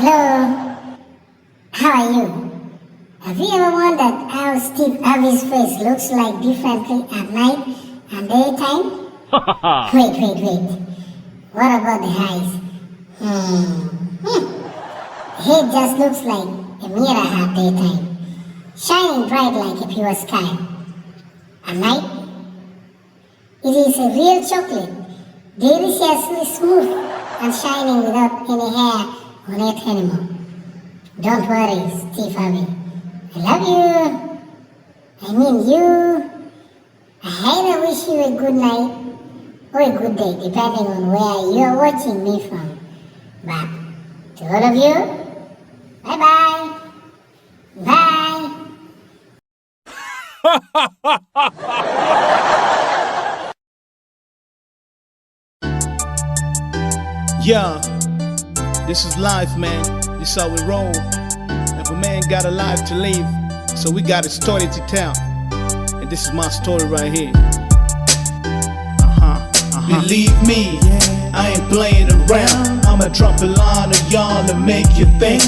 Hello, how are you? Have you ever wondered how Steve Harvey's face looks like differently at night and daytime? Wait. What about the eyes? Head just looks like a mirror at daytime, shining bright like a pure sky. At night, it is a real chocolate, deliciously smooth and shining without any hair on it anymore. Don't worry, Steve Harvey. I love you. I mean you. I either wish you a good night or a good day, depending on where you are watching me from. But to all of you, bye-bye. Bye. Yeah, this is life, man. This how we roll. Every man got a life to live, so we got a story to tell. And this is my story right here. Believe me, I ain't playing around. I'ma drop a line on y'all and make you think.